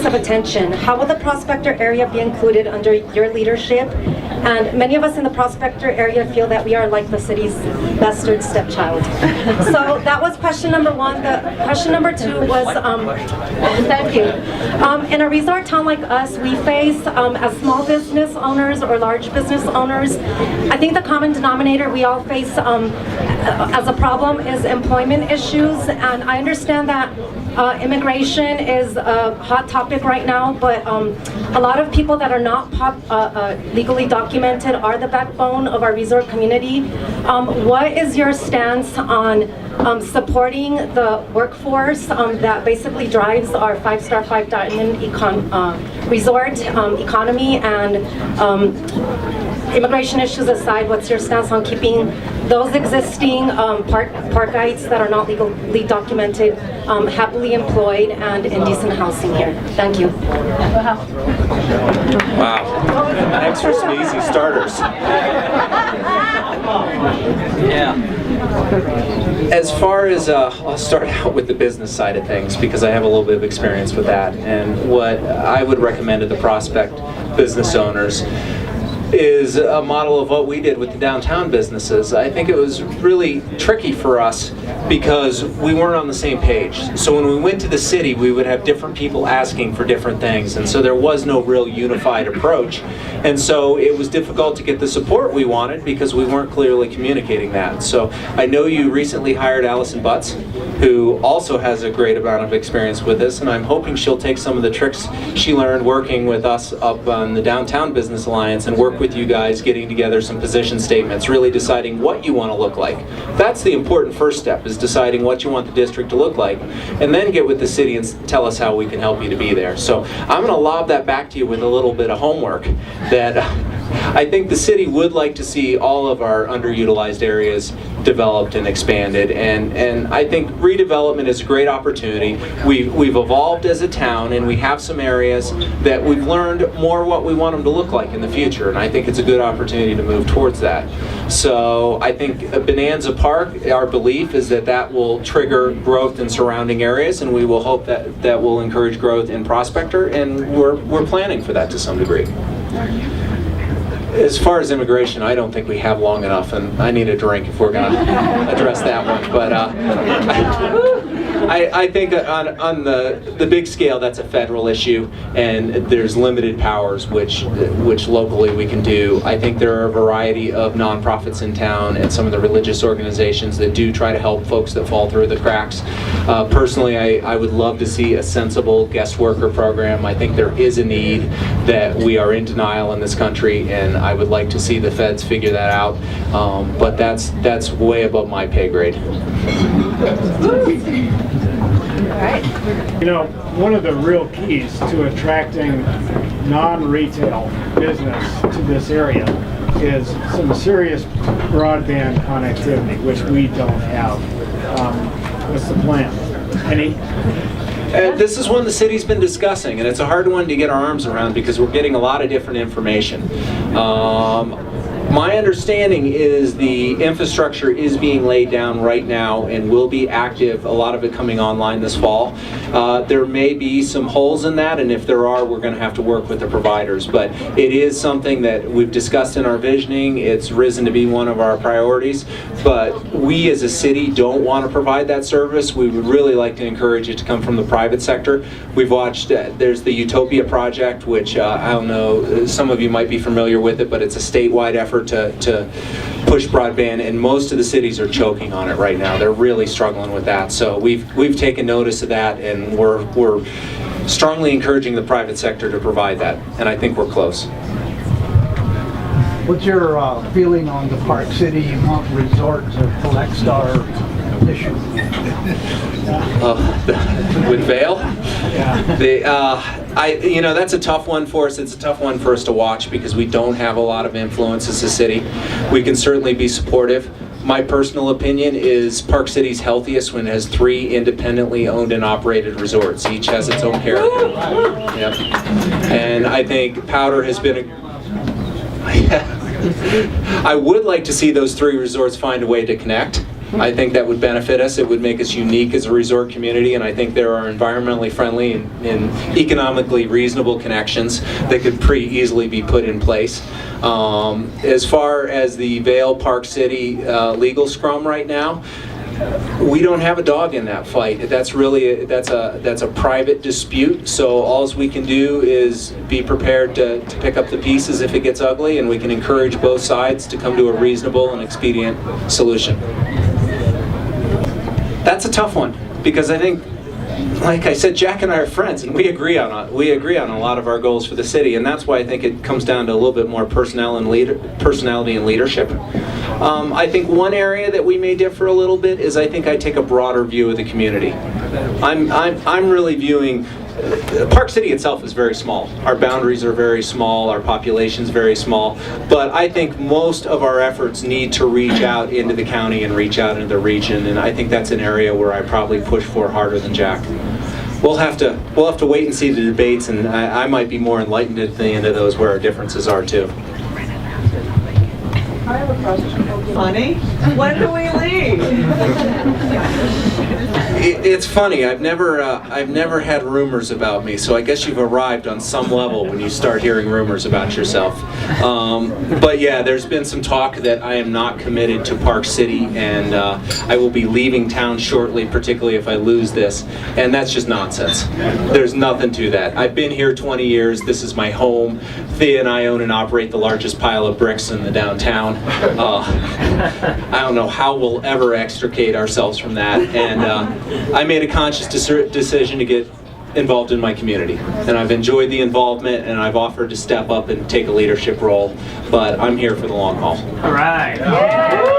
of attention. How will the Prospector area be included under your leadership? And many of us in the Prospector area feel that we are like the city's bastard stepchild. So that was question number one. The question number two was, thank you. In a resort town like us, we face, as small business owners or large business owners, I think the common denominator we all face as a problem is employment issues. And I understand that immigration is a hot topic right now, but a lot of people that are not legally documented are the backbone of our resort community. What is your stance on supporting the workforce that basically drives our five-star, five-diamond resort economy? And immigration issues aside, what's your stance on keeping those existing park guides that are not legally documented happily employed and in decent housing here? Thank you. Wow. Thanks for some easy starters. Yeah. As far as, I'll start out with the business side of things because I have a little bit of experience with that. And what I would recommend to the prospect business owners is a model of what we did with the downtown businesses. I think it was really tricky for us because we weren't on the same page. So when we went to the city, we would have different people asking for different things, and so there was no real unified approach. And so it was difficult to get the support we wanted because we weren't clearly communicating that. So I know you recently hired Allison Butts, who also has a great amount of experience with this, and I'm hoping she'll take some of the tricks she learned working with us up on the Downtown Business Alliance and work with you guys getting together some position statements, really deciding what you want to look like. That's the important first step, is deciding what you want the district to look like, and then get with the city and tell us how we can help you to be there. So I'm going to lob that back to you with a little bit of homework that I think the city would like to see all of our underutilized areas developed and expanded, and I think redevelopment is a great opportunity. We've evolved as a town, and we have some areas that we've learned more what we want them to look like in the future, and I think it's a good opportunity to move towards that. So I think Bonanza Park, our belief is that that will trigger growth in surrounding areas, and we will hope that that will encourage growth in Prospector, and we're planning for that to some degree. As far as immigration, I don't think we have long enough, and I need a drink if we're going to address that one. But I think on the big scale, that's a federal issue, and there's limited powers which locally we can do. I think there are a variety of nonprofits in town and some of the religious organizations that do try to help folks that fall through the cracks. Personally, I would love to see a sensible guest worker program. I think there is a need that we are in denial in this country, and I would like to see the feds figure that out. But that's way above my pay grade. You know, one of the real keys to attracting non-retail business to this area is some serious broadband connectivity, which we don't have. What's the plan? Any? This is one the city's been discussing, and it's a hard one to get our arms around because we're getting a lot of different information. My understanding is the infrastructure is being laid down right now and will be active, a lot of it coming online this fall. There may be some holes in that, and if there are, we're going to have to work with the providers. But it is something that we've discussed in our visioning. It's risen to be one of our priorities. But we as a city don't want to provide that service. We would really like to encourage it to come from the private sector. We've watched, there's the Utopia project, which I don't know, some of you might be familiar with it, but it's a statewide effort to push broadband, and most of the cities are choking on it right now. They're really struggling with that. So we've taken notice of that, and we're strongly encouraging the private sector to provide that, and I think we're close. What's your feeling on the Park City Mont Resort to Collect Star issue? With Vail? Yeah. That's a tough one for us. It's a tough one for us to watch because we don't have a lot of influence as a city. We can certainly be supportive. My personal opinion is Park City's healthiest when it has 3 independently owned and operated resorts. Each has its own character. Yep. And I think Powder has been I would like to see those 3 resorts find a way to connect. I think that would benefit us. It would make us unique as a resort community, and I think there are environmentally friendly and economically reasonable connections that could pretty easily be put in place. As far as the Vail Park City legal scrum right now, we don't have a dog in that fight. That's really that's a private dispute. So all we can do is be prepared to pick up the pieces if it gets ugly, and we can encourage both sides to come to a reasonable and expedient solution. That's a tough one because I think, like I said, Jack and I are friends, and we agree on a lot of our goals for the city, and that's why I think it comes down to a little bit more personality and leadership. I think one area that we may differ a little bit is I think I take a broader view of the community. I'm really viewing. Park City itself is very small. Our boundaries are very small, our population's very small, but I think most of our efforts need to reach out into the county and reach out into the region, and I think that's an area where I probably push for harder than Jack. We'll have to wait and see the debates, and I might be more enlightened at the end of those where our differences are too. I have a question. Funny? When do we leave? It's funny. I've never had rumors about me, so I guess you've arrived on some level when you start hearing rumors about yourself. But yeah, there's been some talk that I am not committed to Park City, and I will be leaving town shortly, particularly if I lose this, and that's just nonsense. There's nothing to that. I've been here 20 years. This is my home. Thea and I own and operate the largest pile of bricks in the downtown. I don't know how we'll ever extricate ourselves from that, and I made a conscious decision to get involved in my community, and I've enjoyed the involvement, and I've offered to step up and take a leadership role, but I'm here for the long haul. All right. Yeah.